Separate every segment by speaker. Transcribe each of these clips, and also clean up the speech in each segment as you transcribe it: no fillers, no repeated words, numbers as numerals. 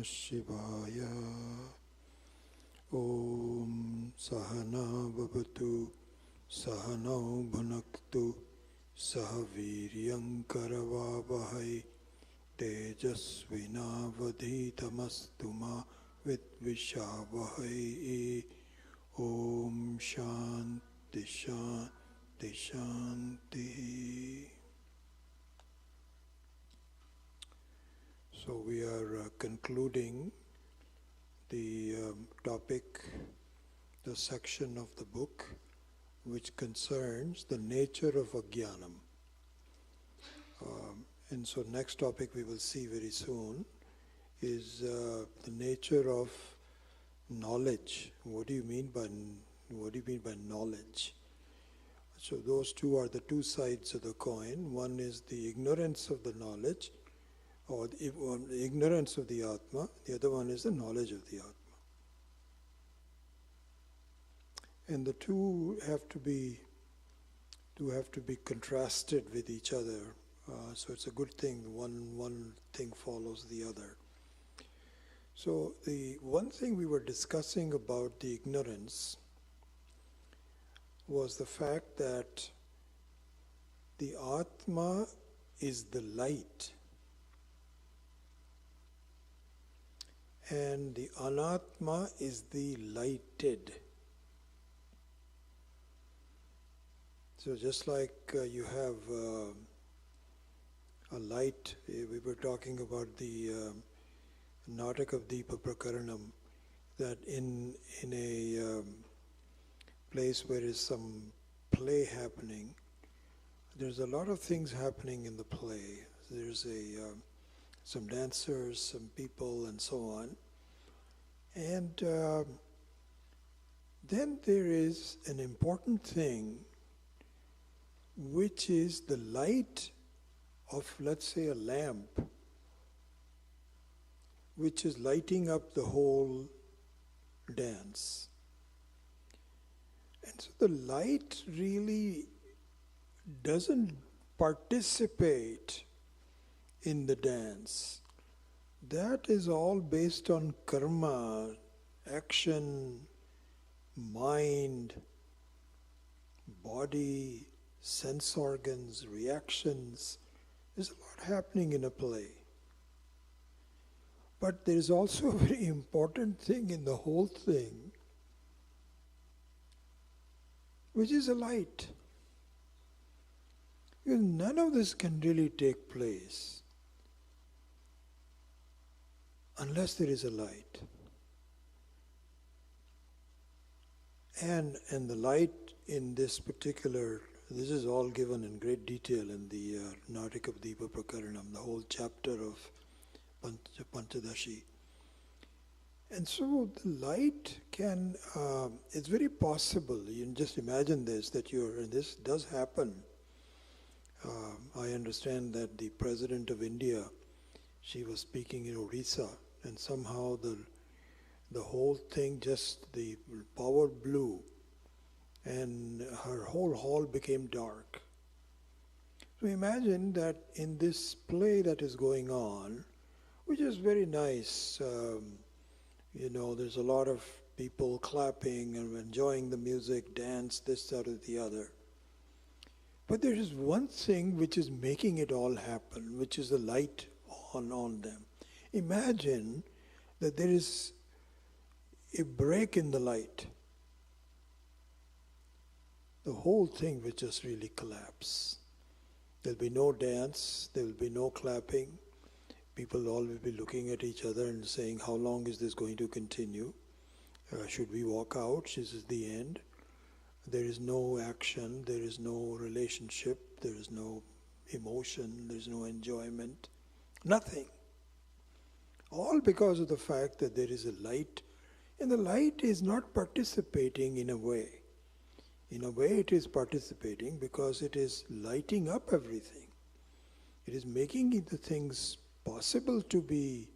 Speaker 1: Shivaya. Om Sahana Bhavatu Sahanau Bhunaktu Sahaviryam Karavavahai Tejasvinavadhitamastu ma Vidvishavahai. Om Shanti Shanti Shanti. So we are concluding the topic, the section of the book which concerns the nature of ajnanam. And so next topic we will see very soon is the nature of knowledge. What do you mean by knowledge? So those two are the two sides of the coin. One is the ignorance of the knowledge, or the ignorance of the Atma. The other one is the knowledge of the Atma. And the two have to be contrasted with each other. So it's a good thing. One thing follows the other. So the one thing we were discussing about the ignorance was the fact that the Atma is the light, and the Anatma is the lighted. So just like you have a light, we were talking about the Natak of Deepa Prakaranam, that in a place where is some play happening, there's a lot of things happening in the play. There's some dancers, some people, and so on. And then there is an important thing, which is the light of, let's say, a lamp, which is lighting up the whole dance. And so the light really doesn't participate in the dance. That is all based on karma, action, mind, body, sense organs, reactions. There's a lot happening in a play. But there is also a very important thing in the whole thing, which is a light. Because none of this can really take place unless there is a light. And the light in this particular, this is all given in great detail in the Natak of Deepa Prakaranam, the whole chapter of Panchadashi. And so the light can, it's very possible, you can just imagine this, that and this does happen. I understand that the President of India, she was speaking in Orissa, and somehow the whole thing, just the power blew, and her whole hall became dark. So imagine that in this play that is going on, which is very nice, there's a lot of people clapping and enjoying the music, dance, this, that, or the other. But there is one thing which is making it all happen, which is the light on them. Imagine that there is a break in the light. The whole thing will just really collapse. There'll be no dance, there will be no clapping. People all will be looking at each other and saying, how long is this going to continue? Should we walk out? This is the end. There is no action, there is no relationship, there is no emotion, there is no enjoyment, nothing. All because of the fact that there is a light, and the light is not participating in a way. In a way it is participating because it is lighting up everything. It is making the things possible to be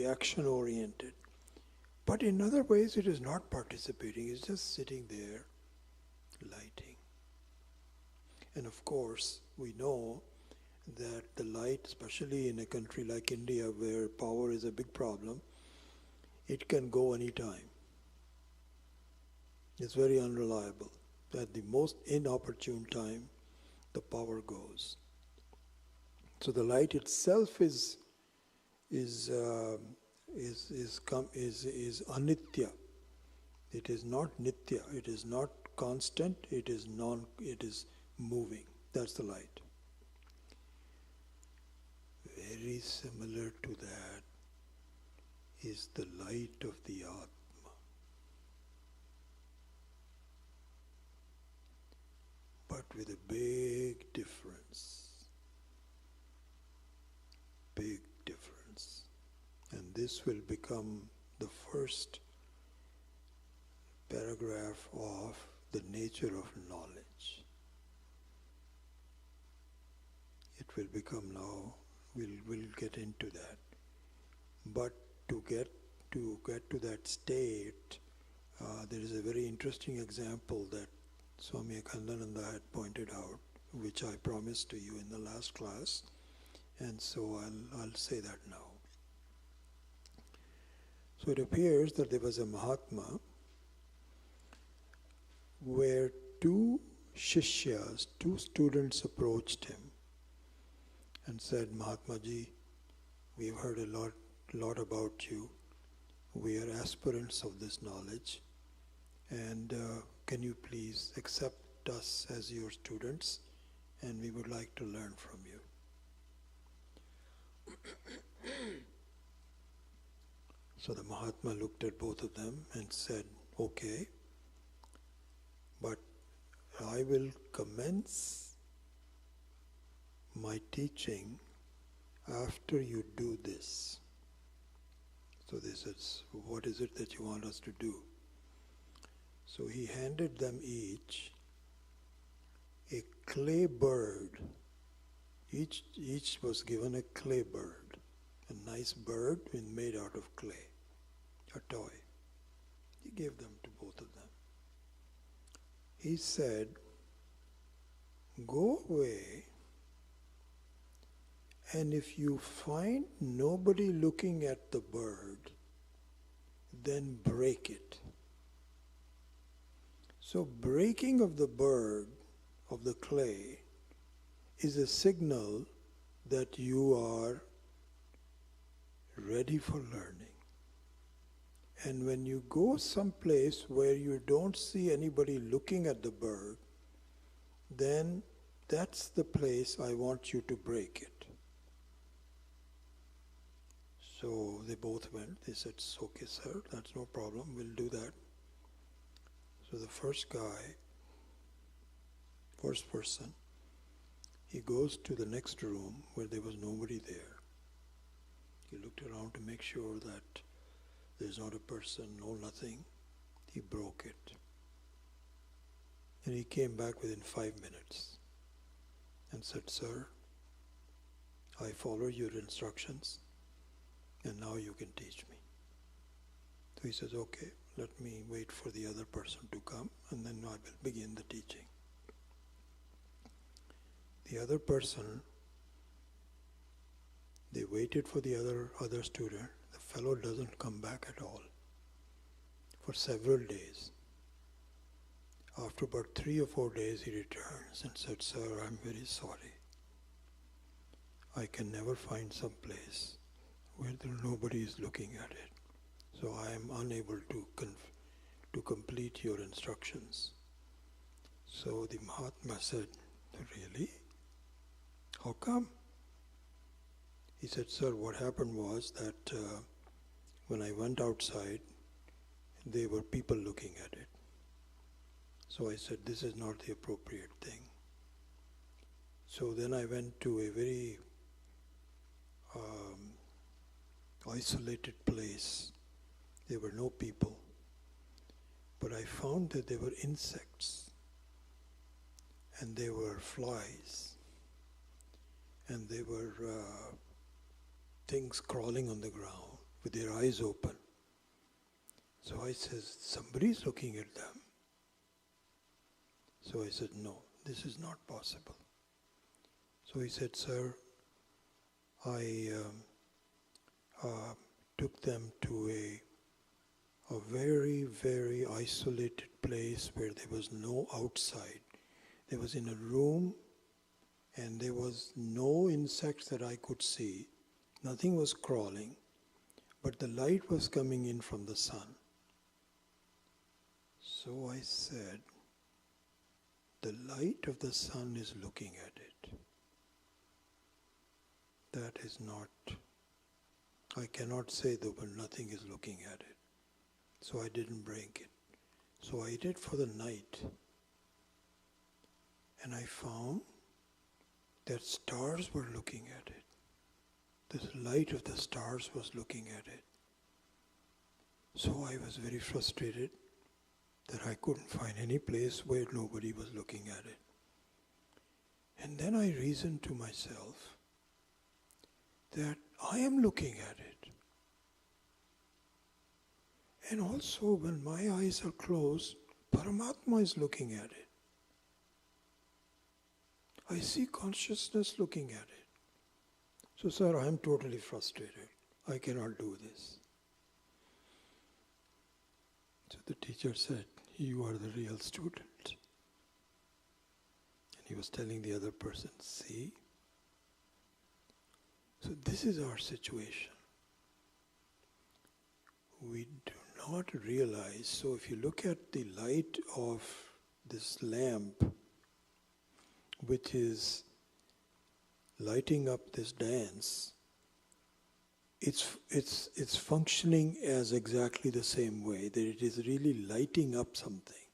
Speaker 1: action-oriented. But in other ways it is not participating, it's just sitting there, lighting. And of course, we know that the light, especially in a country like India where power is a big problem, it can go anytime. It's very unreliable. At the most inopportune time, the power goes. So the light itself is anitya. It is not nitya. It is not constant. It is moving. That's the light. Very similar to that is the light of the Atma. But with a big difference. Big difference. And this will become the first paragraph of the nature of knowledge. It will become now, we'll get into that. But to get to that state, there is a very interesting example that Swami Akhandananda had pointed out, which I promised to you in the last class, and so I'll say that now. So it appears that there was a Mahatma where two shishyas, two students approached him and said, Mahatma Ji, we've heard a lot about you. We are aspirants of this knowledge, and can you please accept us as your students, and we would like to learn from you. So the Mahatma looked at both of them and said, okay, but I will commence my teaching after you do this. So they said, what is it that you want us to do? So he handed them each a clay bird. Each was given a clay bird, a nice bird made out of clay, a toy. He gave them to both of them. He said, go away, and if you find nobody looking at the bird, then break it. So breaking of the bird, of the clay, is a signal that you are ready for learning. And when you go someplace where you don't see anybody looking at the bird, then that's the place I want you to break it. So they both went. They said, okay, sir, that's no problem, we'll do that. So the first person, he goes to the next room where there was nobody there. He looked around to make sure that there's not a person, no nothing. He broke it. And he came back within 5 minutes and said, sir, I follow your instructions and now you can teach me. So he says, okay, let me wait for the other person to come and then I will begin the teaching. The other person, they waited for the other student. The fellow doesn't come back at all for several days. After about 3 or 4 days he returns and said, sir, I'm very sorry. I can never find some place where nobody is looking at it. So I am unable to complete your instructions. So the Mahatma said, really? How come? He said, sir, what happened was that when I went outside, there were people looking at it. So I said, this is not the appropriate thing. So then I went to a very isolated place. There were no people. But I found that there were insects, and there were flies, and there were things crawling on the ground with their eyes open. So I said, somebody's looking at them. So I said, no, this is not possible. So he said, "Sir, I took them to a very, very isolated place where there was no outside. There was in a room and there was no insects that I could see. Nothing was crawling, but the light was coming in from the sun." So I said, "The light of the sun is looking at it. That is not, I cannot say that when nothing is looking at it." So I didn't break it. So I did for the night. And I found that stars were looking at it. The light of the stars was looking at it. So I was very frustrated that I couldn't find any place where nobody was looking at it. And then I reasoned to myself that I am looking at it. And also when my eyes are closed, Paramatma is looking at it. I see consciousness looking at it. So, sir, I am totally frustrated. I cannot do this. So the teacher said, "You are the real student." And he was telling the other person, "See? So this is our situation. We do not realize." So if you look at the light of this lamp, which is lighting up this dance, it's functioning as exactly the same way, that it is really lighting up something.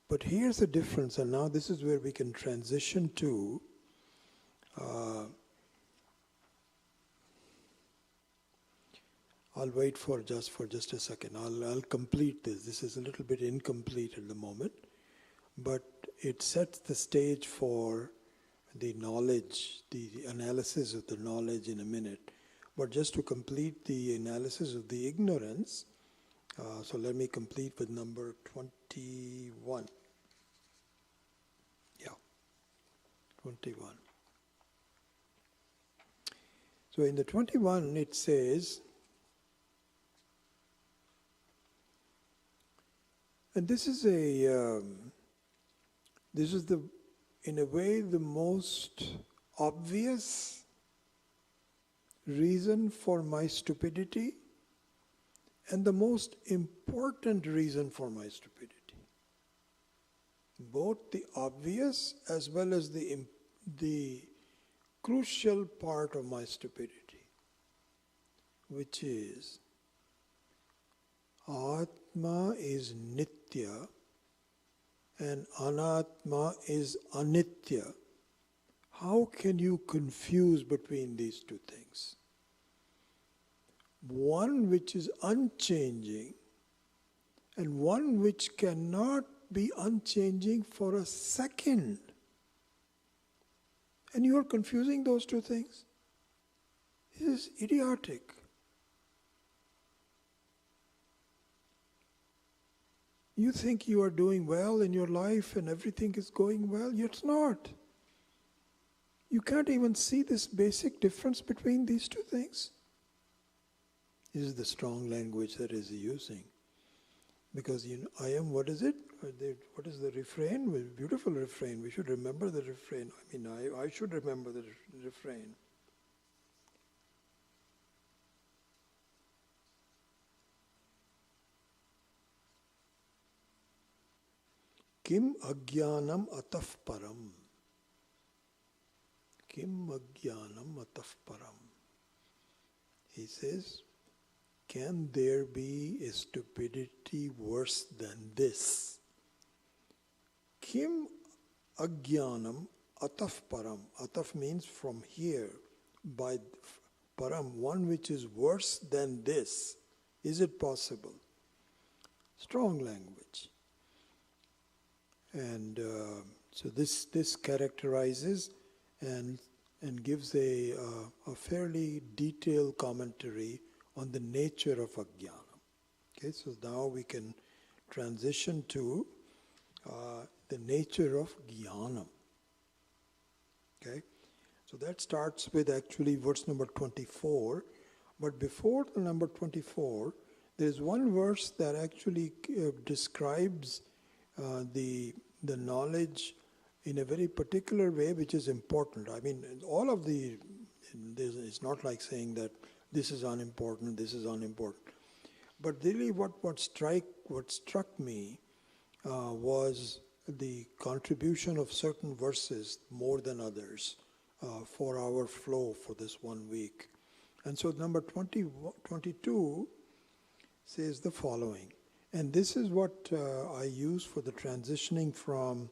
Speaker 1: But here's the difference, and now this is where we can transition to I'll wait for just a second. I'll complete this. This is a little bit incomplete at the moment, but it sets the stage for the knowledge, the analysis of the knowledge in a minute. But just to complete the analysis of the ignorance, so let me complete with number 21. Yeah, 21. So in the 21 it says, and this is in a way the most obvious reason for my stupidity and the most important reason for my stupidity. Both the obvious as well as the crucial part of my stupidity, which is Atma is Nitya and Anatma is Anitya. How can you confuse between these two things? One which is unchanging and one which cannot be unchanging for a second. And you are confusing those two things? This is idiotic. You think you are doing well in your life and everything is going well, yet it's not. You can't even see this basic difference between these two things. This is the strong language that is using. Because I am, what is it? What is the refrain? Beautiful refrain. We should remember the refrain. I should remember the refrain. Kim ajnanam ataf param. Kim ajnanam ataf param. He says, can there be a stupidity worse than this? Kim ajnanam ataf param. Ataf means from here, by param, one which is worse than this. Is it possible? Strong language. And so this characterizes and gives a fairly detailed commentary on the nature of ajnana. Okay, so now we can transition to the nature of jnana. Okay? So that starts with actually verse number 24. But before the number 24, there is one verse that actually describes the knowledge in a very particular way, which is important. I mean, all of it's not like saying that this is unimportant, this is unimportant. But really what struck me was the contribution of certain verses more than others for our flow for this 1 week. And so number 22 says the following. And this is what I use for the transitioning from,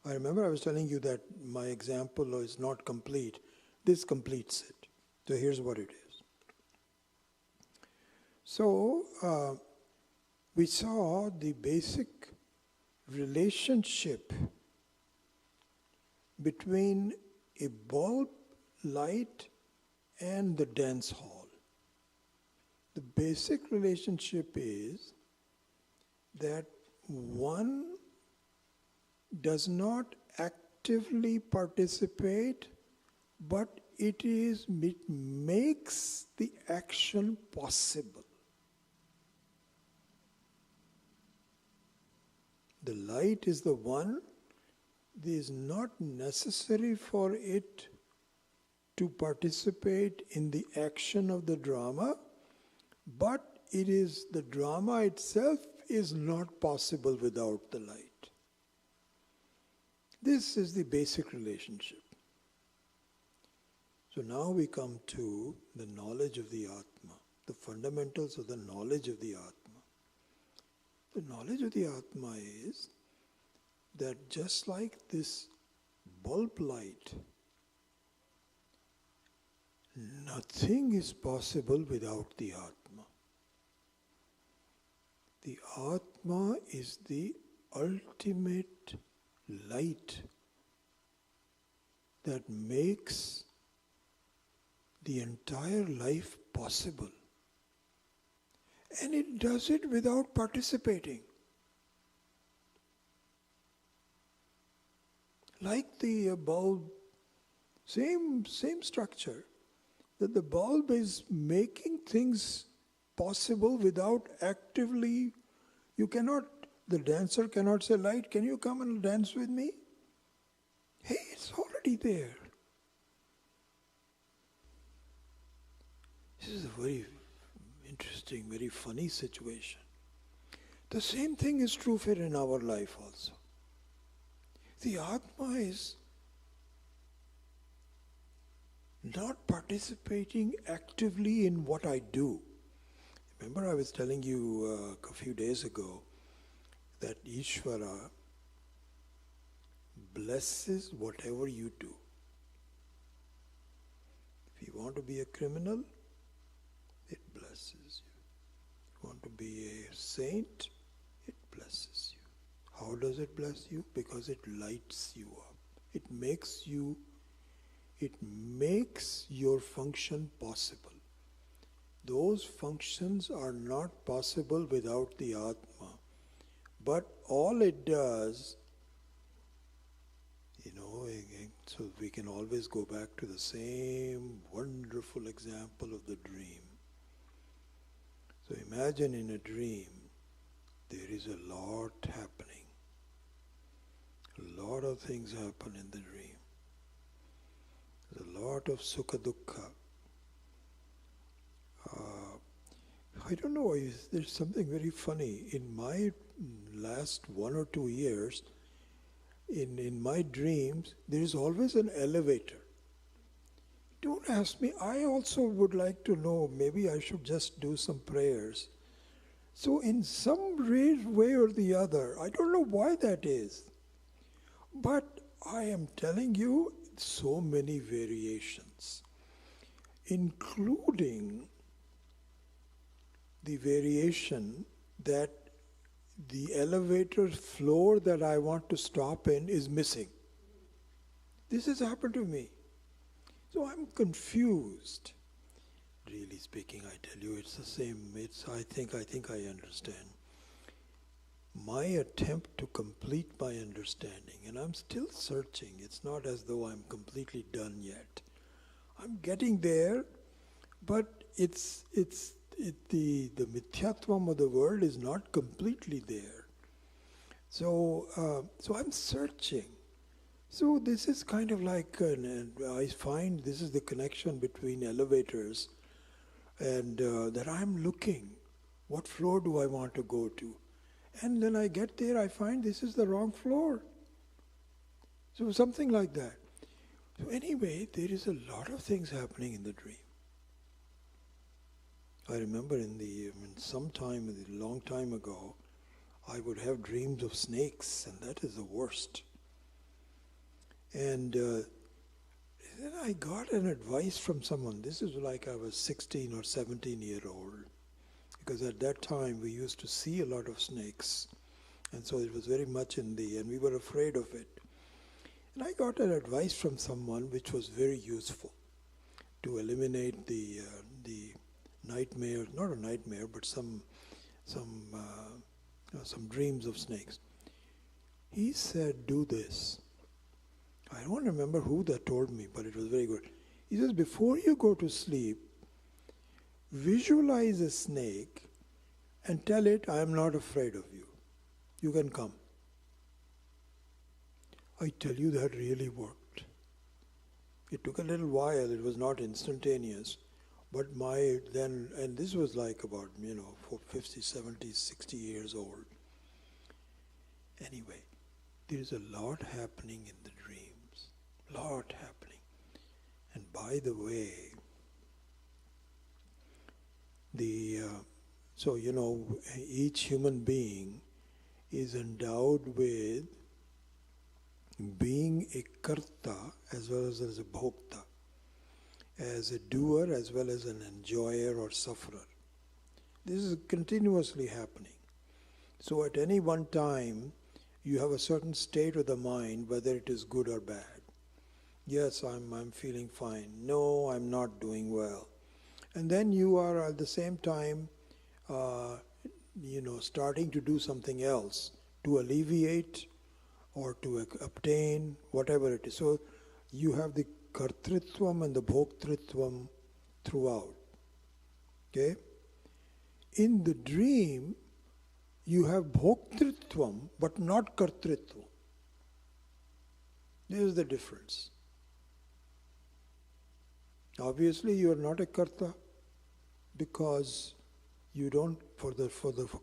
Speaker 1: I remember I was telling you that my example is not complete. This completes it. So here's what it is. So we saw the basic relationship between a bulb light and the dance hall. The basic relationship is that one does not actively participate, but it makes the action possible. The light is the one. It is not necessary for it to participate in the action of the drama, but it is the drama itself is not possible without the light. This is the basic relationship. So now we come to the knowledge of the Atma, the fundamentals of the knowledge of the Atma. The knowledge of the Atma is that just like this bulb light, nothing is possible without the Atma. The Atma is the ultimate light that makes the entire life possible. And it does it without participating. Like the bulb, same structure, that the bulb is making things possible without actively, the dancer cannot say, light, can you come and dance with me? Hey, it's already there. This is a very interesting, very funny situation. The same thing is true for in our life also. The Atma is not participating actively in what I do. Remember I was telling you a few days ago that Ishvara blesses whatever you do. If you want to be a criminal, it blesses you. If you want to be a saint, it blesses you. How does it bless you? Because it lights you up. It makes your function possible. Those functions are not possible without the Atma. But all it does, so we can always go back to the same wonderful example of the dream. So imagine in a dream, there is a lot happening. A lot of things happen in the dream. There's a lot of sukha dukkha. I don't know, there's something very funny. In my last 1 or 2 years, in my dreams, there is always an elevator. Don't ask me, I also would like to know, maybe I should just do some prayers. So in some way or the other, I don't know why that is, but I am telling you, so many variations, including the variation that the elevator floor that I want to stop in is missing. This has happened to me. So I'm confused. Really speaking, I tell you, it's the same. I think I understand. my attempt to complete my understanding, and I'm still searching. It's not as though I'm completely done yet. I'm getting there, but the mithyatvam of the world is not completely there. So I'm searching. So this is kind of like, I find this is the connection between elevators, and that I'm looking. What floor do I want to go to? And then I get there, I find this is the wrong floor. So something like that. So anyway, there is a lot of things happening in the dream. I remember sometime, a long time ago, I would have dreams of snakes, and that is the worst. And then I got an advice from someone. This is like I was 16 or 17-year-old. Because at that time we used to see a lot of snakes. And so it was very much and we were afraid of it. And I got an advice from someone which was very useful to eliminate the nightmare, not a nightmare, but some dreams of snakes. He said, do this. I don't remember who that told me, but it was very good. He says, before you go to sleep, visualize a snake and tell it, I am not afraid of you. You can come. I tell you, that really worked. It took a little while, it was not instantaneous, but and this was like about, 50, 70, 60 years old. Anyway, there is a lot happening in the dreams, lot happening. And by the way, each human being is endowed with being a karta as well as a bhokta, as a doer as well as an enjoyer or sufferer. This is continuously happening. So at any one time, you have a certain state of the mind, whether it is good or bad. Yes, I'm feeling fine. No, I'm not doing well. And then you are at the same time, starting to do something else to alleviate or to obtain, whatever it is. So you have the kartritvam and the bhoktritvam throughout. Okay? In the dream, you have bhoktritvam, but not kartritvam. This is the difference. Obviously, you are not a karta because you don't. For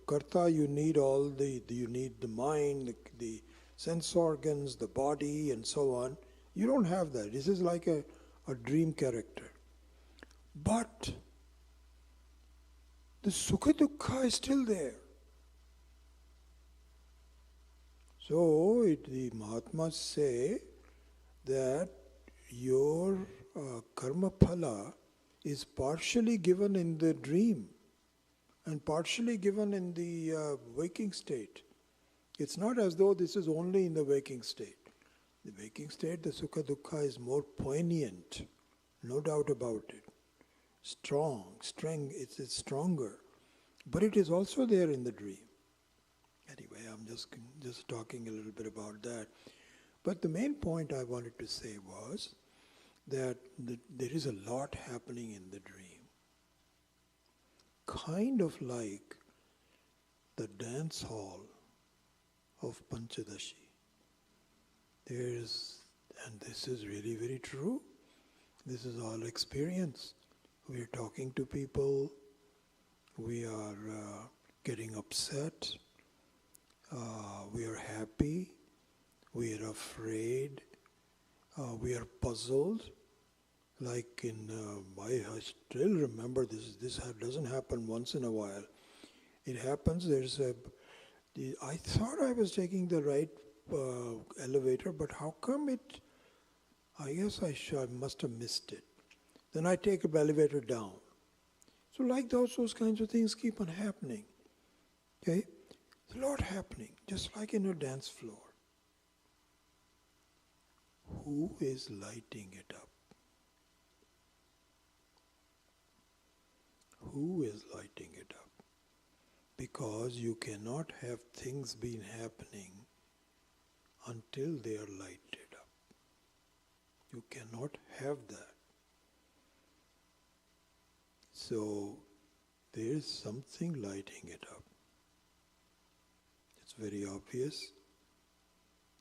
Speaker 1: karta, you need you need the mind, the sense organs, the body, and so on. You don't have that. This is like a dream character. But the sukha dukkha is still there. So the Mahatmas say that your karma phala is partially given in the dream and partially given in the waking state. It's not as though this is only in the waking state. The waking state, the sukha dukkha is more poignant, no doubt about it. It's stronger. But it is also there in the dream. Anyway, I'm just talking a little bit about that. But the main point I wanted to say was that there is a lot happening in the dream. Kind of like the dance hall of Panchadashi. And this is really very true. This is all experience. We are talking to people. We are getting upset. We are happy. We are afraid. We are puzzled. Like I still remember this. This doesn't happen once in a while. It happens. I thought I was taking the right elevator, but how come it? I guess I must have missed it. Then I take an elevator down. So like those kinds of things keep on happening. Okay, there's a lot happening, just like in a dance floor. Who is lighting it up? Who is lighting it up? because you cannot have things being happening until they are lighted up. You cannot have that. So there is something lighting it up. It's very obvious.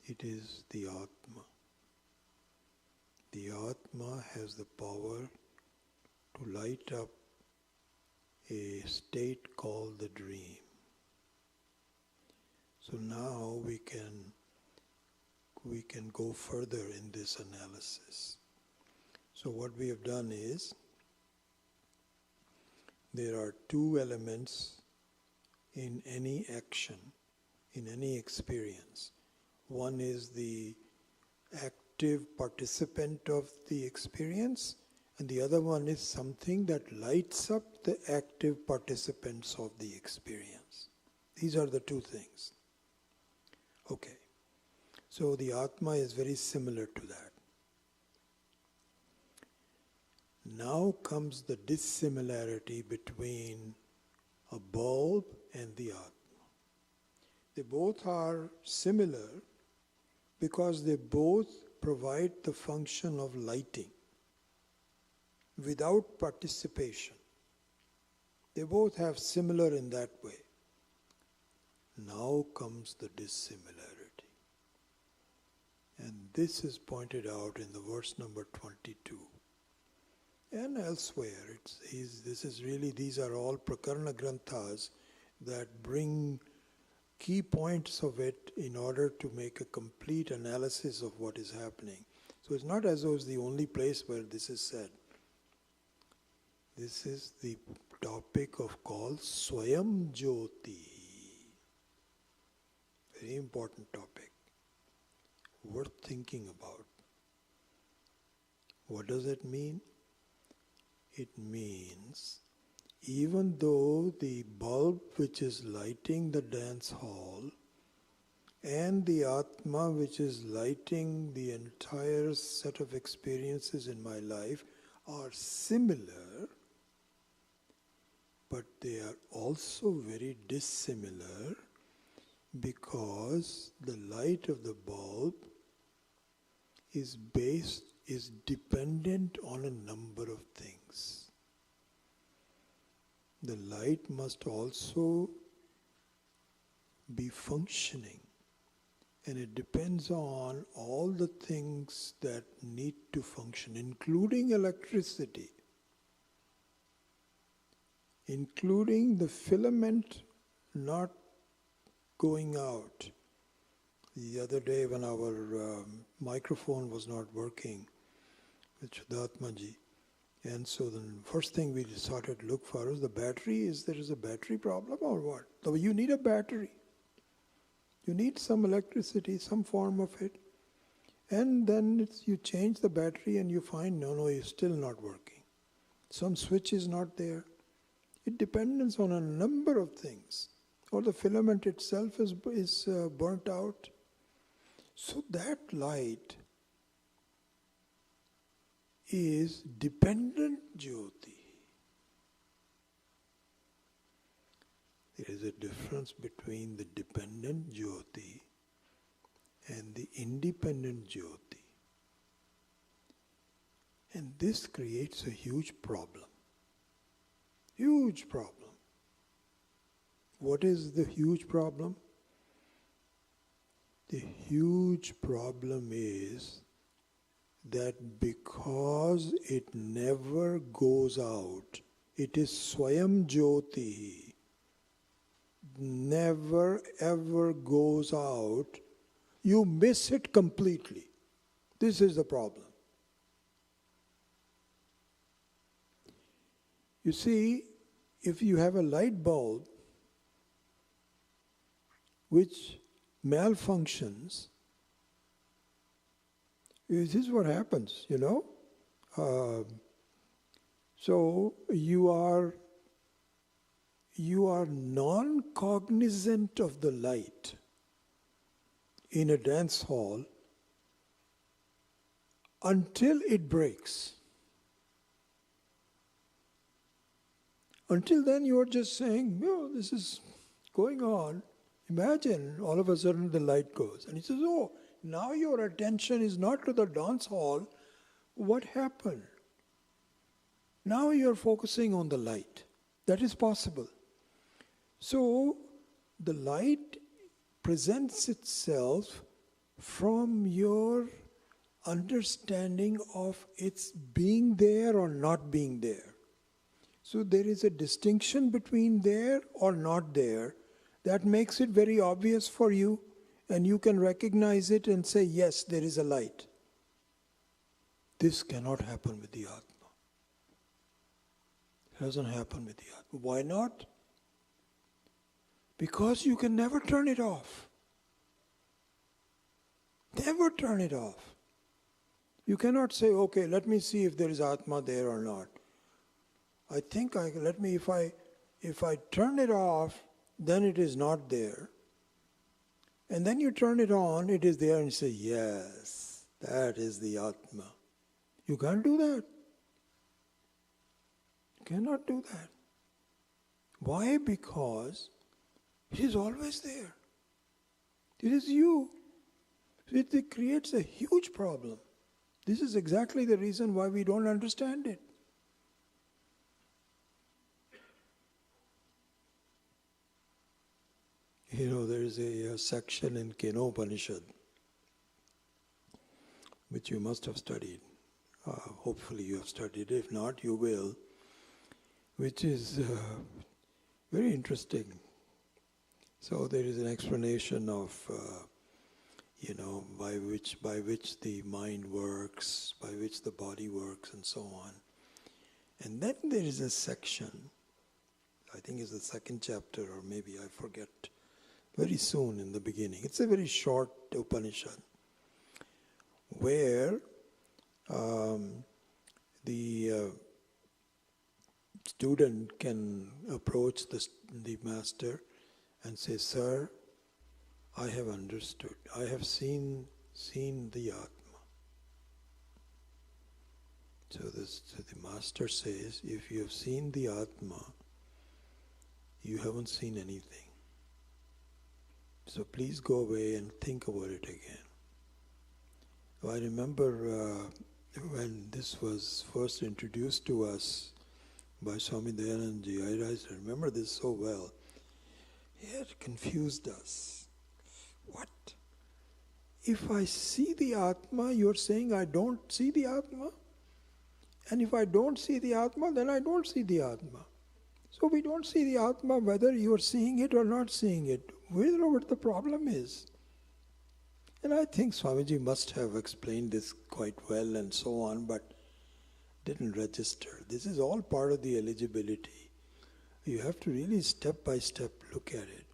Speaker 1: It is the Atma. The Atma has the power to light up a state called the dream. So now we can go further in this analysis. So what we have done is, there are two elements in any action, in any experience. One is the active participant of the experience, and the other one is something that lights up the active participants of the experience. These are the two things. Okay. So the Atma is very similar to that. Now comes the dissimilarity between a bulb and the Atma. They both are similar because they both provide the function of lighting without participation. They both have similar in that way. Now comes the dissimilarity. And this is pointed out in the verse number 22. And elsewhere, these are all Prakarana Granthas that bring key points of it in order to make a complete analysis of what is happening. So it's not as though it's the only place where this is said. This is the topic called Swayam Jyoti. Very important topic. Worth thinking about. What does it mean? It means even though the bulb which is lighting the dance hall and the Atma which is lighting the entire set of experiences in my life are similar, but they are also very dissimilar because the light of the bulb is dependent on a number of things. The light must also be functioning, and it depends on all the things that need to function, including electricity, including the filament not going out. The other day when our microphone was not working with Shuddhatmaji, and so the first thing we started to look for was the battery. Is there a battery problem or what? So you need a battery. You need some electricity, some form of it. And then you change the battery and you find, no, it's still not working. Some switch is not there. It depends on a number of things. Or the filament itself is burnt out. So that light is dependent Jyoti. There is a difference between the dependent Jyoti and the independent Jyoti. And this creates a huge problem. Huge problem. What is the huge problem? The huge problem is that because it never goes out, it is Swayam Jyoti, never ever goes out, you miss it completely. This is the problem. You see, if you have a light bulb which malfunctions, this is what happens, So you are non-cognizant of the light in a dance hall until it breaks. Until then you are just saying, this is going on. Imagine all of a sudden the light goes. And he says, oh, now your attention is not to the dance hall. What happened? Now you're focusing on the light. That is possible. So the light presents itself from your understanding of its being there or not being there. So there is a distinction between there or not there that makes it very obvious for you, and you can recognize it and say, yes, there is a light. This cannot happen with the Atma. It doesn't happen with the Atma. Why not? Because you can never turn it off. Never turn it off. You cannot say, okay, let me see if there is Atma there or not. If I turn it off, then it is not there. And then you turn it on, it is there, and you say, yes, that is the Atma. You can't do that. You cannot do that. Why? Because it is always there. It is you. It creates a huge problem. This is exactly the reason why we don't understand it. You know, there is a section in Kenopanishad, which you must have studied. Hopefully you have studied. If not, you will. Which is very interesting. So there is an explanation of, by which the mind works, by which the body works, and so on. And then there is a section, I think it's the second chapter, or maybe I forget, very soon in the beginning. It's a very short Upanishad, where the student can approach the master and say, Sir, I have understood. I have seen the Atma. So the master says, if you have seen the Atma, you haven't seen anything. So please go away and think about it again. I remember when this was first introduced to us by Swami Dayanandji, I remember this so well. It confused us. What? If I see the Atma, you're saying I don't see the Atma? And if I don't see the Atma, then I don't see the Atma. So we don't see the Atma whether you're seeing it or not seeing it. We don't know what the problem is. And I think Swamiji must have explained this quite well and so on, but didn't register. This is all part of the eligibility. You have to really step by step look at it.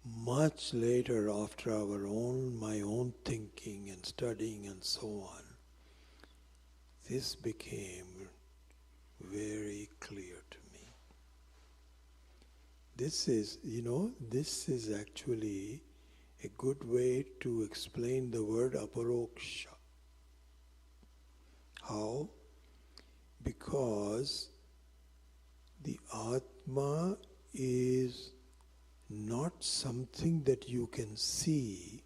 Speaker 1: Much later, after my own thinking and studying and so on, this became very clear to me. This is actually a good way to explain the word Aparoksha. How? Because the Atma is not something that you can see,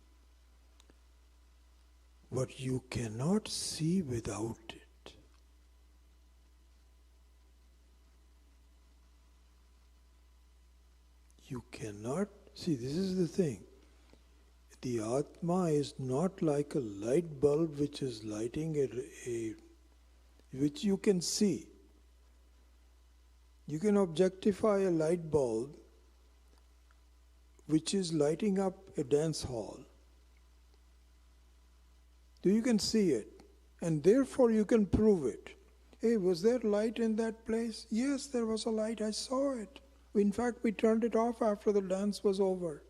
Speaker 1: but you cannot see without it. You cannot see, this is the thing. The Atma is not like a light bulb which is lighting which you can see. You can objectify a light bulb which is lighting up a dance hall. So you can see it, and therefore you can prove it. Hey, was there light in that place? Yes, there was a light, I saw it. In fact, we turned it off after the dance was over.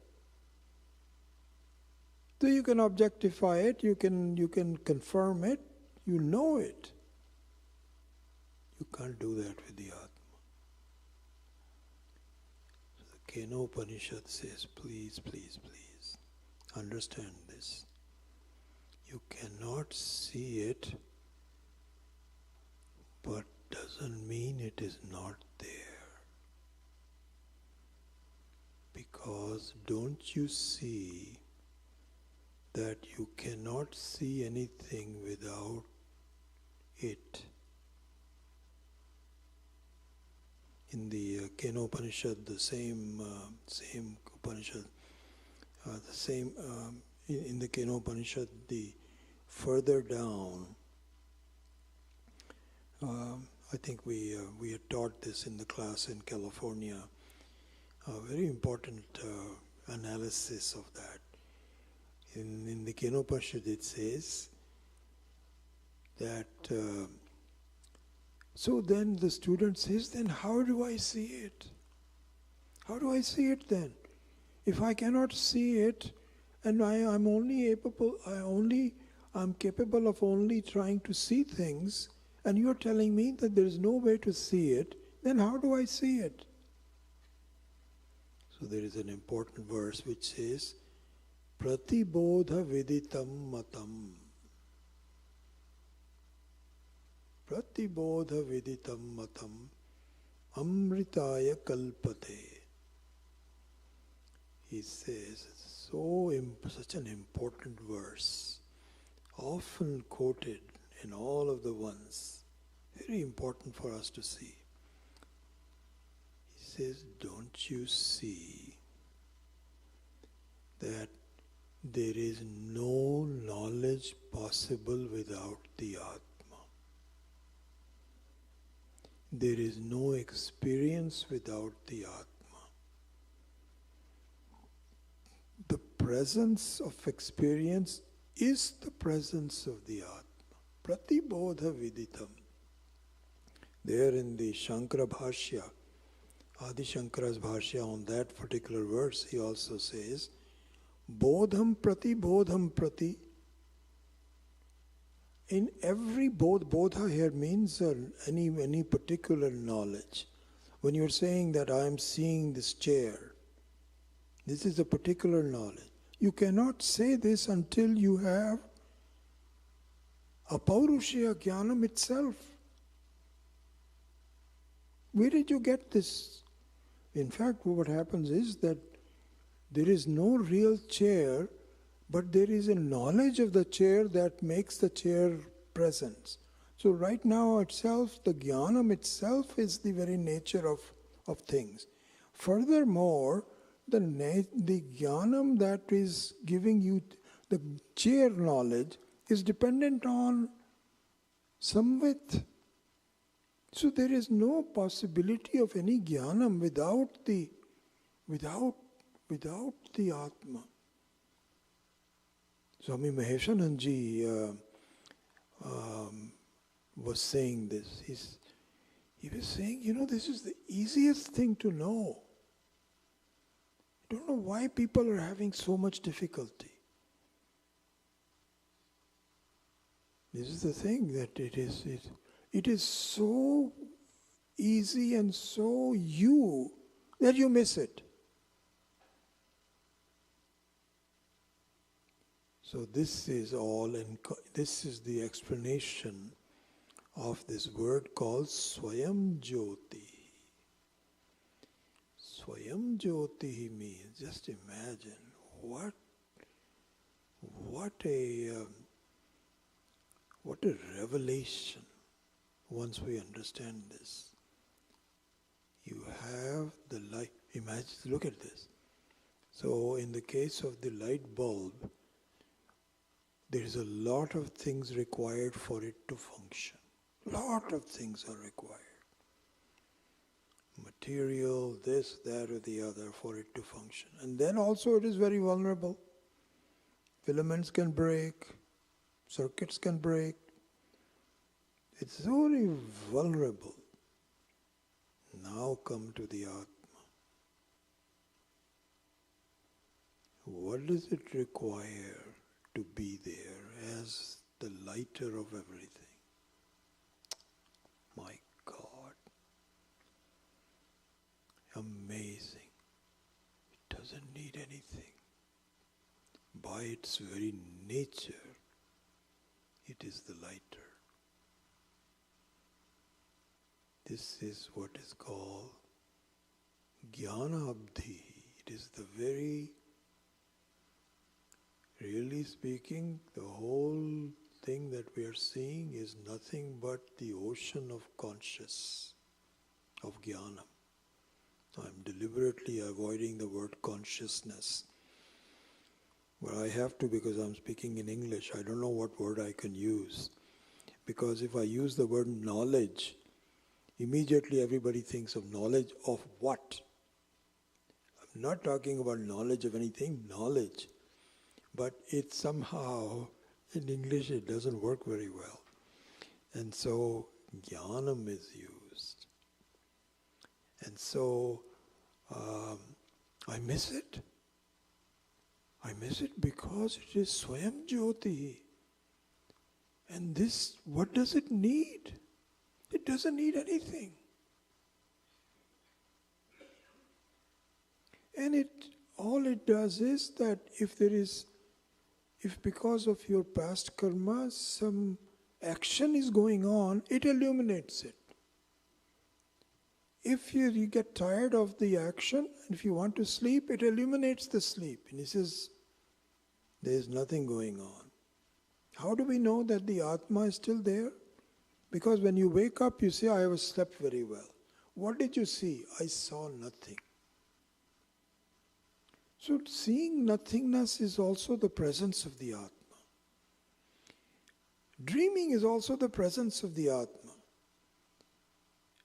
Speaker 1: So you can objectify it, you can confirm it, you know it. You can't do that with the Atma. So the Kena Upanishad says, please, please, please, understand this. You cannot see it, but doesn't mean it is not there. was, don't you see that you cannot see anything without it? In the Kenopanishad, the same Upanishad, in the Kenopanishad, the further down, I think we had taught this in the class in California. A very important analysis of that. In the Kenopanishad it says that, so then the student says, then how do I see it? How do I see it then? If I cannot see it, and I'm capable of only trying to see things, and you're telling me that there is no way to see it, then how do I see it? So there is an important verse which says, Pratibodha viditam matam. Pratibodha viditam matam amritaya kalpate. He says, such an important verse, often quoted in all of the ones, very important for us to see. He says, don't you see that there is no knowledge possible without the Atma? There is no experience without the Atma. The presence of experience is the presence of the Atma. Pratibodha viditam. There in the Shankara Bhashya, Adi Sankara's Bhashya, on that particular verse, he also says, Bodham prati. In every bodha here means any particular knowledge. When you're saying that I am seeing this chair, this is a particular knowledge. You cannot say this until you have Aparoksha jnanam itself. Where did you get this? In fact, what happens is that there is no real chair, but there is a knowledge of the chair that makes the chair present. So right now itself, the jnanam itself is the very nature of things. Furthermore, the jnanam that is giving you the chair knowledge is dependent on samvit. So there is no possibility of any jnanam without the Atma. Swami Maheshananji was saying this. He was saying, this is the easiest thing to know. I don't know why people are having so much difficulty. This is the thing, that it is so easy and so you that you miss it. So this is the explanation of this word called Swayam Jyoti. Swayam Jyoti means, just imagine, what a revelation once we understand this. You have the light. Imagine, look at this. So in the case of the light bulb, there is a lot of things required for it to function. Lot of things are required. Material, this, that, or the other for it to function. And then also it is very vulnerable. Filaments can break, circuits can break. It's very vulnerable. Now come to the Atma. What does it require to be there as the lighter of everything? My God. Amazing. It doesn't need anything. By its very nature, it is the lighter. This is what is called Jnana Abdhi. It is the very, really speaking, the whole thing that we are seeing is nothing but the ocean of conscious, of jnana. I'm deliberately avoiding the word consciousness. But I have to because I'm speaking in English. I don't know what word I can use. Because if I use the word knowledge, immediately everybody thinks of knowledge of what? I'm not talking about knowledge of anything, knowledge. But it somehow, in English, it doesn't work very well. And so, jnanam is used. And so, I miss it. I miss it because it is Swayam Jyoti. And this, what does it need? It doesn't need anything. And all it does is that if because of your past karma some action is going on, it illuminates it. If you get tired of the action, and if you want to sleep, it illuminates the sleep. And he says, there is nothing going on. How do we know that the Atma is still there? Because when you wake up, you say, I have slept very well. What did you see? I saw nothing. So seeing nothingness is also the presence of the Atma. Dreaming is also the presence of the Atma.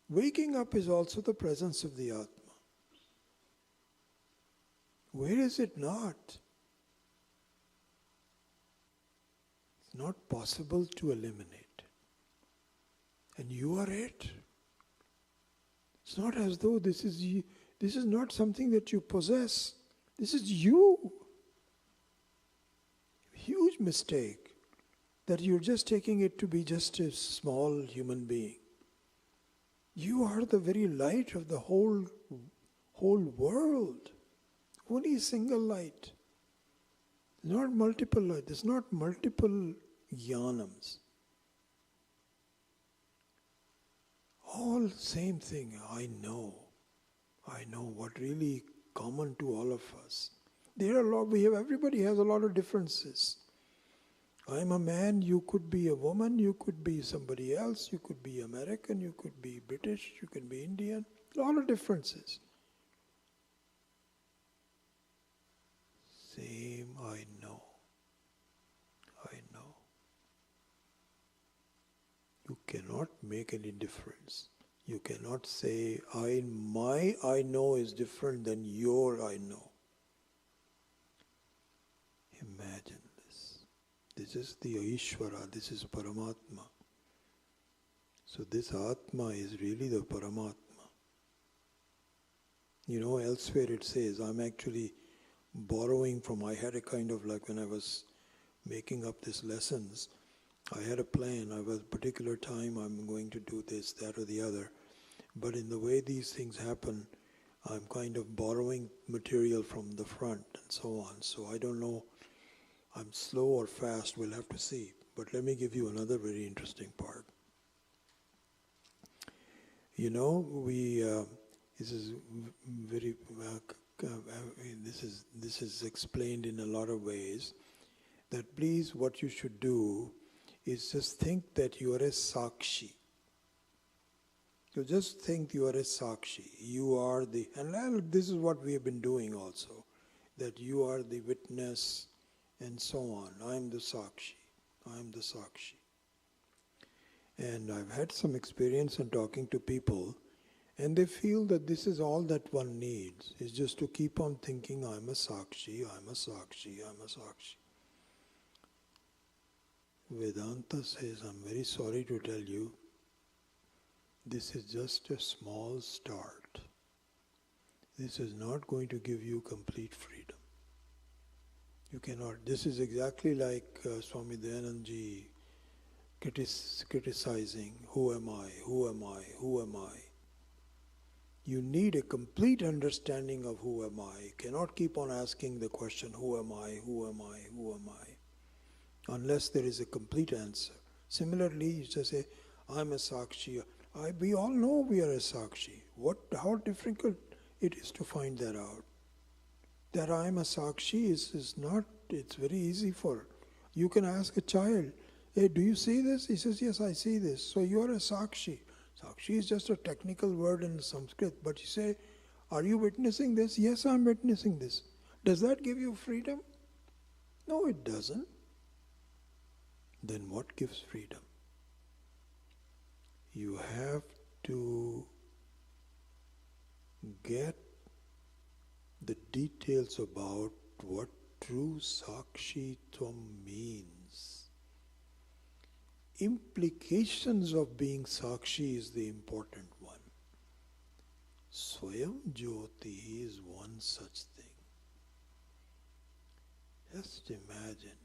Speaker 1: Waking up is also the presence of the Atma. Where is it not? It's not possible to eliminate. And you are it. It's not as though this is not something that you possess. This is you. Huge mistake that you're just taking it to be just a small human being. You are the very light of the whole world. Only a single light. Not multiple light. There's not multiple jnanams. All same thing. I know what really common to all of us. Everybody has a lot of differences. I'm a man, you could be a woman, you could be somebody else, you could be American, you could be British, you could be Indian. A lot of differences. Same, I know. You cannot make any difference. You cannot say, my I know is different than your I know. Imagine this. This is the Ishvara, this is Paramatma. So this Atma is really the Paramatma. Elsewhere it says, I'm actually borrowing from, I had a kind of like when I was making up these lessons, I had a plan, I was a particular time I'm going to do this, that or the other. But in the way these things happen, I'm kind of borrowing material from the front and so on. So I don't know, I'm slow or fast, we'll have to see. But let me give you another very interesting part. This is very, this is explained in a lot of ways, that please what you should do is just think that you are a Sakshi. So just think you are a Sakshi. You are and this is what we have been doing also, that you are the witness and so on. I am the Sakshi. And I've had some experience in talking to people, and they feel that this is all that one needs, is just to keep on thinking, I'm a Sakshi. Vedanta says, I'm very sorry to tell you, this is just a small start. This is not going to give you complete freedom. You cannot. This is exactly like Swami Dayanandji criticizing, who am I? You need a complete understanding of who am I. You cannot keep on asking the question, who am I? Unless there is a complete answer. Similarly, you just say, I'm a Sakshi. We all know we are a Sakshi. How difficult it is to find that out. That I am a Sakshi is not, it's very easy for, you can ask a child, hey, do you see this? He says, yes, I see this. So you are a Sakshi. Sakshi is just a technical word in Sanskrit, but you say, are you witnessing this? Yes, I'm witnessing this. Does that give you freedom? No, it doesn't. Then what gives freedom? You have to get the details about what true Sakshitvam means. Implications of being Sakshi is the important one. Swayam Jyoti is one such thing. Just imagine.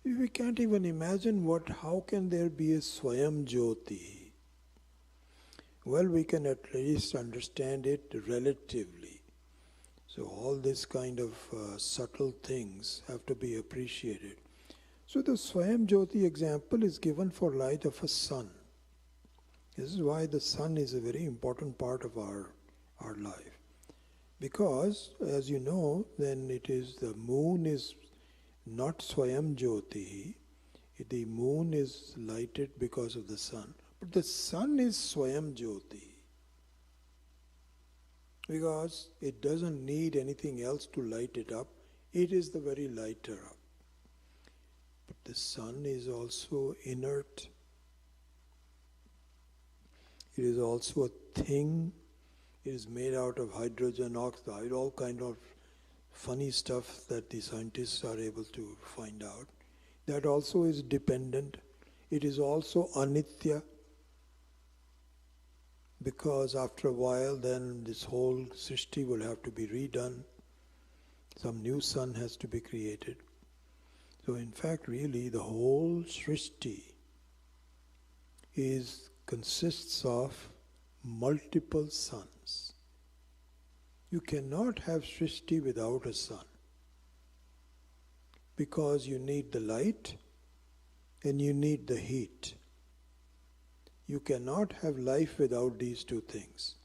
Speaker 1: We can't even imagine how can there be a Swayam Jyoti? Well, we can at least understand it relatively. So all this kind of subtle things have to be appreciated. So the Swayam Jyoti example is given for light of a sun. This is why the sun is a very important part of our life. Because, as you know, then it is the moon is not Swayam Jyoti. The moon is lighted because of the sun. But the sun is Swayam Jyoti. Because it doesn't need anything else to light it up. It is the very lighter up. But the sun is also inert. It is also a thing. It is made out of hydrogen oxide, all kind of funny stuff that the scientists are able to find out. That also is dependent. It is also anitya. Because after a while then this whole Srishti will have to be redone. Some new sun has to be created. So in fact really the whole Srishti consists of multiple suns. You cannot have Srishti without a sun. Because you need the light and you need the heat. You cannot have life without these two things.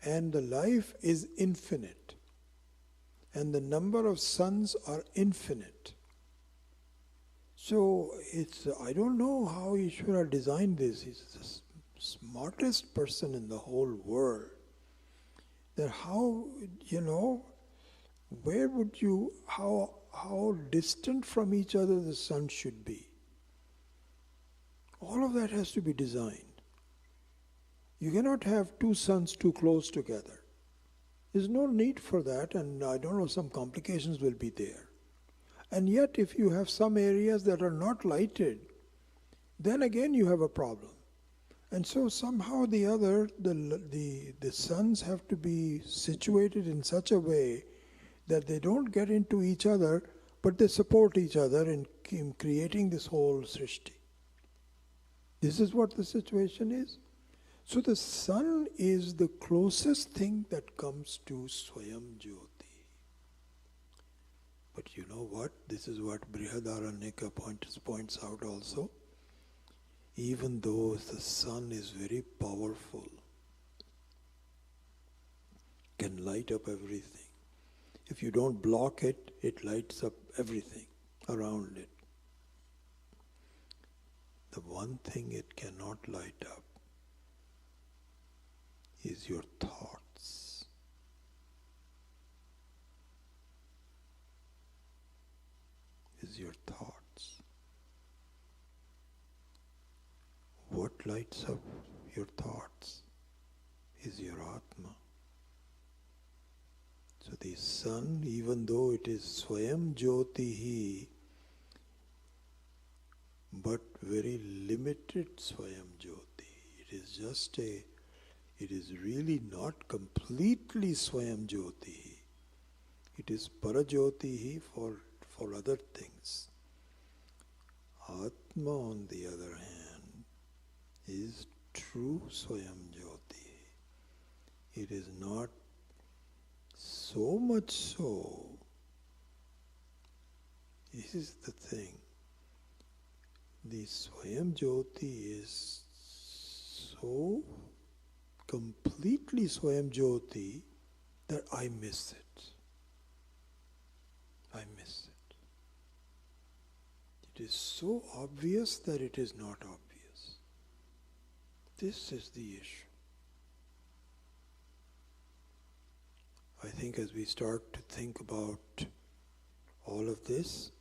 Speaker 1: And the life is infinite. And the number of suns are infinite. So I don't know how Ishvara designed this. He's the smartest person in the whole world. That how distant from each other the sun should be. All of that has to be designed. You cannot have two suns too close together. There's no need for that, and I don't know, some complications will be there. And yet if you have some areas that are not lighted, then again you have a problem. And so somehow or the other, the suns have to be situated in such a way that they don't get into each other, but they support each other in creating this whole Srishti. This is what the situation is. So the sun is the closest thing that comes to Swayam Jyoti. But you know what? This is what Brihadaranyaka points out also. Even though the sun is very powerful, can light up everything. If you don't block it, it lights up everything around it. The one thing it cannot light up is your thoughts. Is your thoughts. What lights up your thoughts is your Atma. So the sun, even though it is Swayam Jyotihi, but very limited Swayam Jyoti. It is really not completely Swayam Jyoti. It is Parajyotihi for other things. Atma, on the other hand, is true Swayam Jyoti. It is not so much so. This is the thing. The Swayam Jyoti is so completely Swayam Jyoti that I miss it. I miss it. It is so obvious that it is not obvious. This is the issue. I think as we start to think about all of this,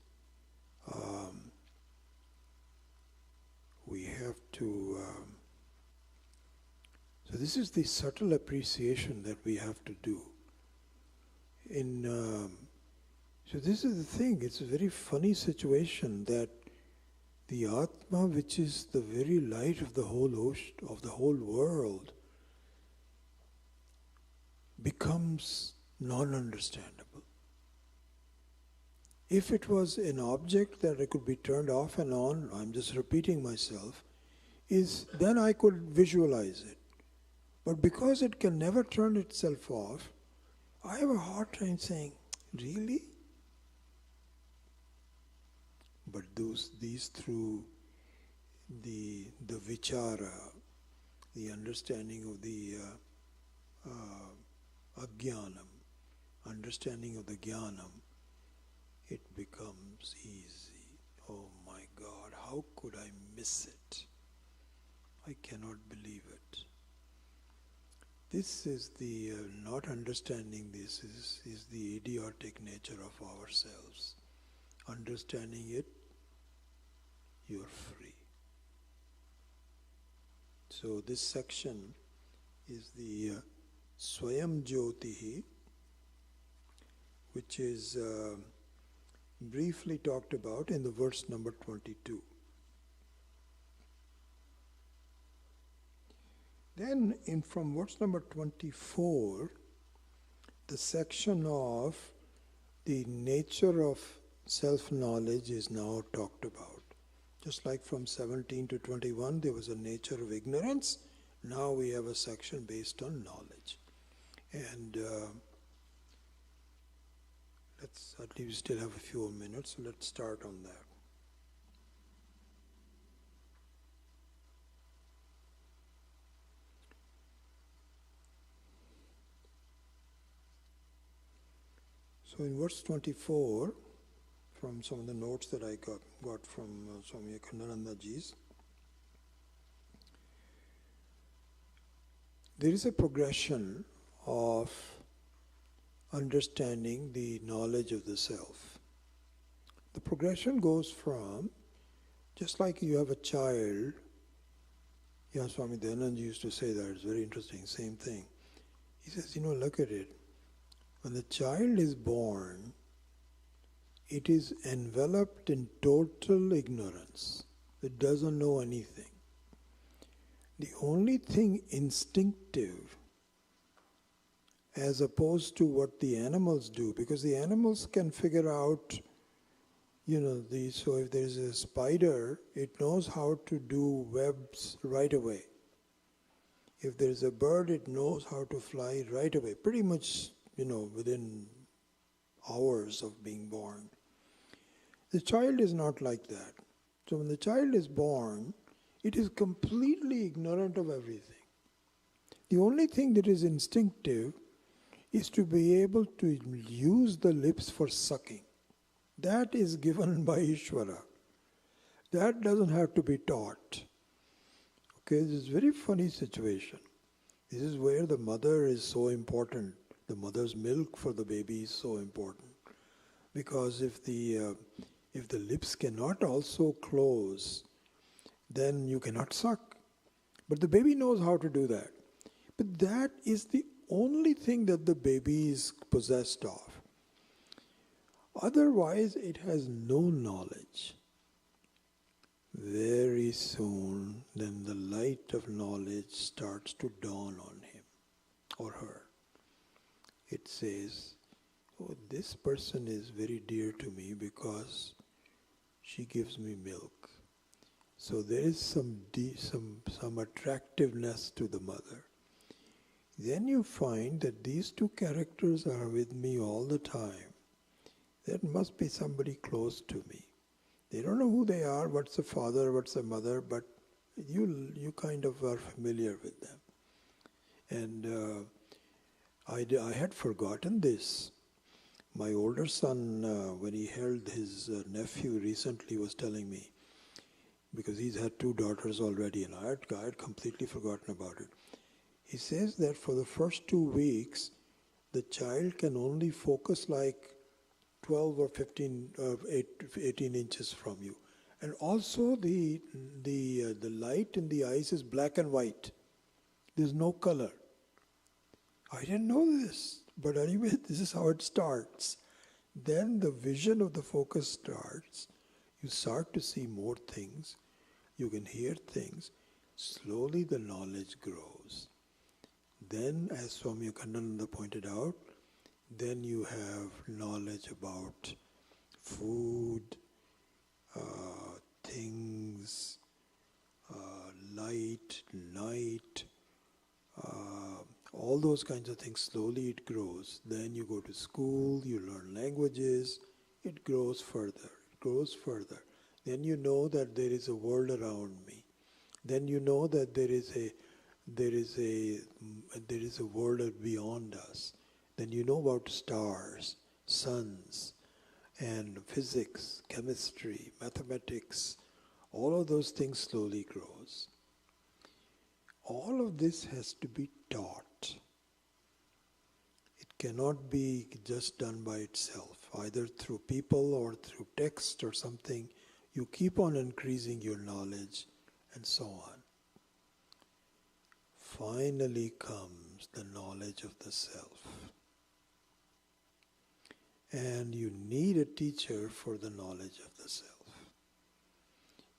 Speaker 1: we have to... so this is the subtle appreciation that we have to do. So this is the thing, it's a very funny situation that the Atma, which is the very light of the whole ocean, of the whole world, becomes non-understandable. If it was an object that it could be turned off and on, I'm just repeating myself, then I could visualize it. But because it can never turn itself off, I have a hard time saying, really? But these through the vichara, the understanding of the ajnanam, understanding of the jnanam, it becomes easy. Oh my God, how could I miss it? I cannot believe it. This is the not understanding this is the idiotic nature of ourselves. Understanding it, you're free. So this section is the Swayam Jyotihi, which is briefly talked about in the verse number 22. Then from verse number 24, the section of the nature of self-knowledge is now talked about. Just like from 17 to 21, there was a nature of ignorance. Now we have a section based on knowledge. And at least we still have a few minutes, so let's start on that. So in verse 24, from some of the notes that I got from Swami Akhandananda-ji's, there is a progression of understanding the knowledge of the self. The progression goes from, just like you have a child, Swami Dayananda used to say that, it's very interesting, same thing. He says, look at it. When the child is born, it is enveloped in total ignorance. It doesn't know anything. The only thing instinctive, as opposed to what the animals do, because the animals can figure out, so if there's a spider, it knows how to do webs right away. If there's a bird, it knows how to fly right away, pretty much, within hours of being born. The child is not like that. So when the child is born, it is completely ignorant of everything. The only thing that is instinctive is to be able to use the lips for sucking. That is given by Ishvara. That doesn't have to be taught. Okay, this is a very funny situation. This is where the mother is so important. The mother's milk for the baby is so important. Because if the lips cannot also close, then you cannot suck. But the baby knows how to do that. But that is the only thing that the baby is possessed of. Otherwise, it has no knowledge. Very soon, then the light of knowledge starts to dawn on him or her. It says, oh, this person is very dear to me because she gives me milk. So there is some attractiveness to the mother. Then you find that these two characters are with me all the time. There must be somebody close to me. They don't know who they are, what's the father, what's the mother, but you kind of are familiar with them. And I had forgotten this. My older son, when he held his nephew recently, was telling me, because he's had 2 daughters already, and I had completely forgotten about it. He says that for the first 2 weeks, the child can only focus like 12 or 15, 18 inches from you. And also the light in the eyes is black and white. There's no color. I didn't know this, but anyway, this is how it starts. Then the vision of the focus starts. You start to see more things. You can hear things. Slowly the knowledge grows. Then, as Swami Akhandananda pointed out, then you have knowledge about food, things, light, night, all those kinds of things. Slowly it grows. Then you go to school, you learn languages, it grows further, it grows further. Then you know that there is a world around me. Then you know that there is a world beyond us. Then you know about stars, suns, and physics, chemistry, mathematics. All of those things slowly grows. All of this has to be taught. It cannot be just done by itself, either through people or through text or something. You keep on increasing your knowledge and so on. Finally comes the knowledge of the self. And you need a teacher for the knowledge of the self.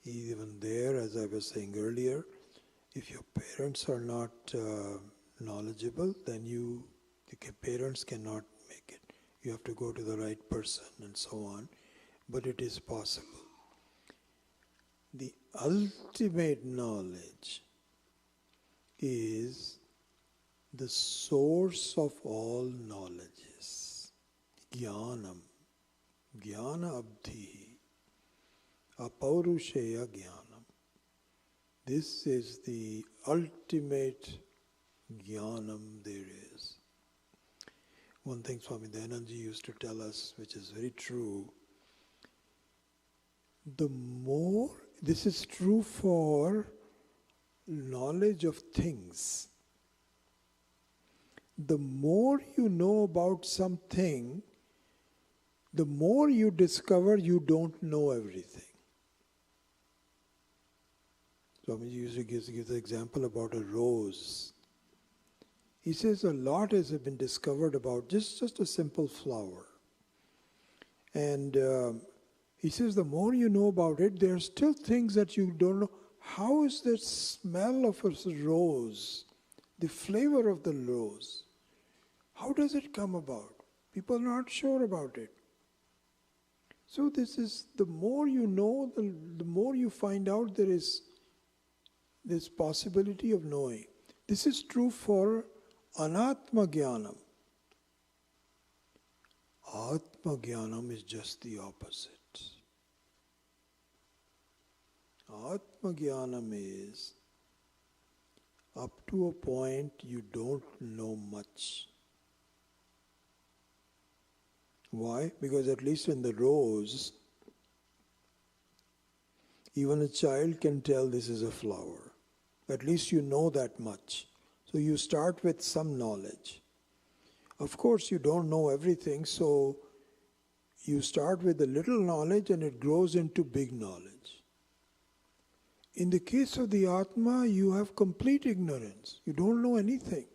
Speaker 1: Even there, as I was saying earlier, if your parents are not knowledgeable, then the parents cannot make it. You have to go to the right person and so on. But it is possible. The ultimate knowledge is the source of all knowledges. Jnanam. Jnana abdhi. Aparoksha jnanam. This is the ultimate jnanam there is. One thing Swami Dayanandaji used to tell us, which is very true, this is true for knowledge of things. The more you know about something, the more you discover you don't know everything. Swamiji used to give the example about a rose. He says a lot has been discovered about just a simple flower. And he says the more you know about it, there are still things that you don't know. How is the smell of a rose, the flavor of the rose? How does it come about? People are not sure about it. So this is, the more you know, the more you find out there is this possibility of knowing. This is true for anatma jnanam. Atma jnanam is just the opposite. Atma jnanam is up to a point you don't know much. Why? Because at least in the rose, even a child can tell this is a flower. At least you know that much. So you start with some knowledge. Of course, you don't know everything, so you start with a little knowledge and it grows into big knowledge. In the case of the Atma, you have complete ignorance. You don't know anything.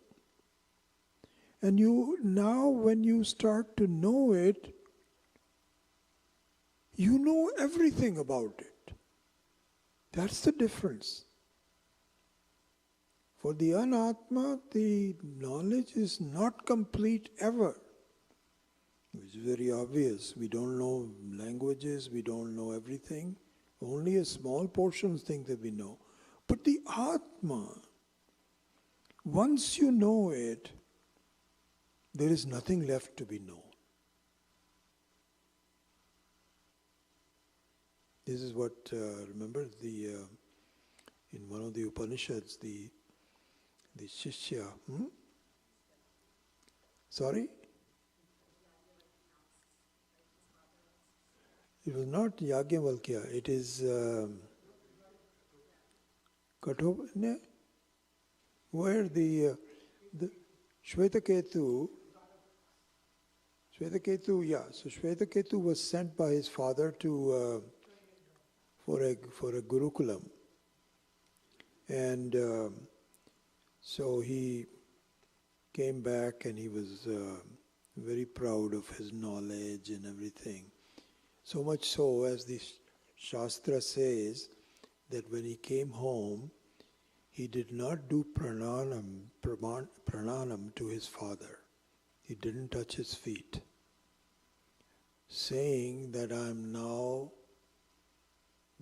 Speaker 1: And now when you start to know it, you know everything about it. That's the difference. For the anatma, the knowledge is not complete ever. Which is very obvious. We don't know languages, we don't know everything. Only a small portion of things that we know. But the Atma, once you know it, there is nothing left to be known. This is what, remember in one of the Upanishads, the Shishya, Sorry? It was not Yagyavalkya, it is Kathopa, where the Shvetaketu, yeah. So Shvetaketu was sent by his father to for a Gurukulam, and so he came back and he was very proud of his knowledge and everything. So much so, as the Shastra says, that when he came home, he did not do prananam to his father. He didn't touch his feet, saying that I am now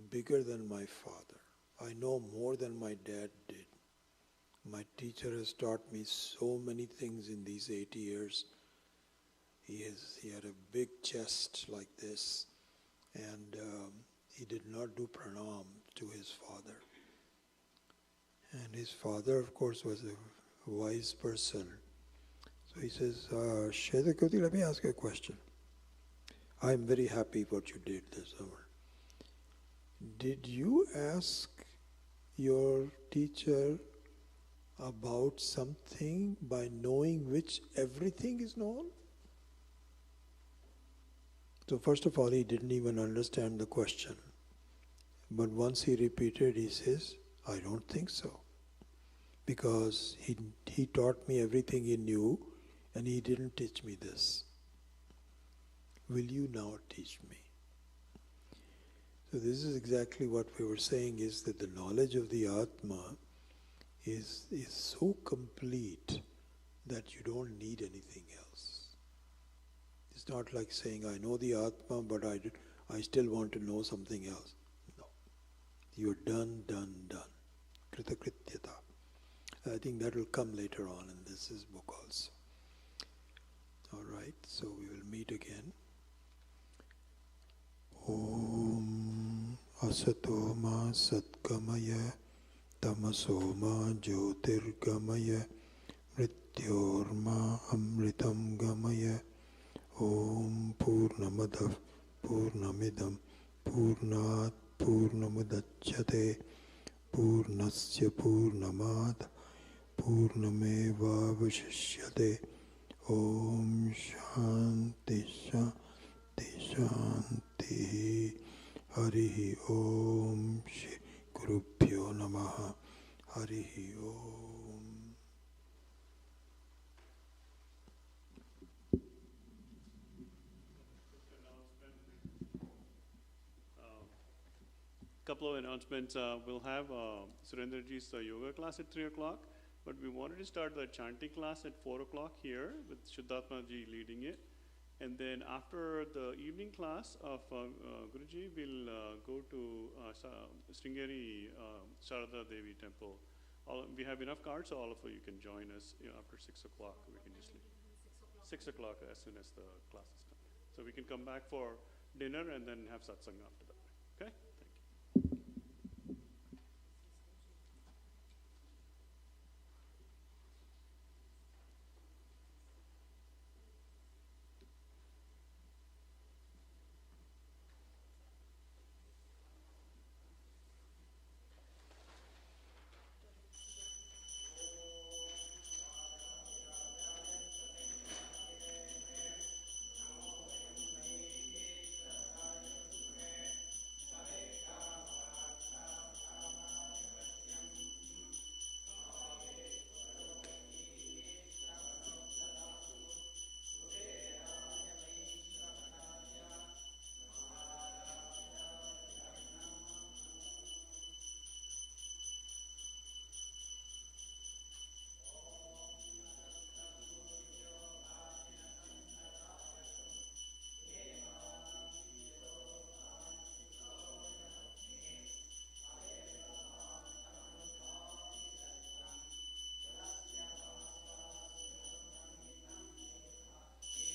Speaker 1: bigger than my father. I know more than my dad did. My teacher has taught me so many things in these 8 years. He had a big chest like this, and he did not do pranam to his father. And his father, of course, was a wise person. So he says, Shvetaketu, let me ask you a question. I'm very happy what you did this summer. Did you ask your teacher about something by knowing which everything is known? So first of all, he didn't even understand the question. But once he repeated, he says, I don't think so. Because he taught me everything he knew, and he didn't teach me this. Will you now teach me? So this is exactly what we were saying, is that the knowledge of the Atma is so complete that you don't need anything else. It's not like saying, I know the Atma, but I still want to know something else. No. You're done. Kritakrityata. I think that will come later on in this book also. All right, so we will meet again. Om Asato Ma Satkamaya Tamaso Ma Jyotirgamaya Mrityorma Amritam Gamaya Om Purnamadav Purnamidam Purnat Purnamudachyate Purnasya Purnamad Purnameva Vashishyate Om Shanti Shanti Shanti Harihi Om Shri Gurubhyo Namaha Harihi Om.
Speaker 2: Couple of announcements. We'll have Surendraji's yoga class at 3 o'clock, but we wanted to start the chanting class at 4 o'clock here with Shuddhatmaji leading it. And then after the evening class of Guruji, we'll go to Sringeri Sharada Devi temple. We have enough cards, so all of you can join us after 6 o'clock. We can just leave. 6 o'clock as soon as the class is done. So we can come back for dinner and then have satsang after that. Okay?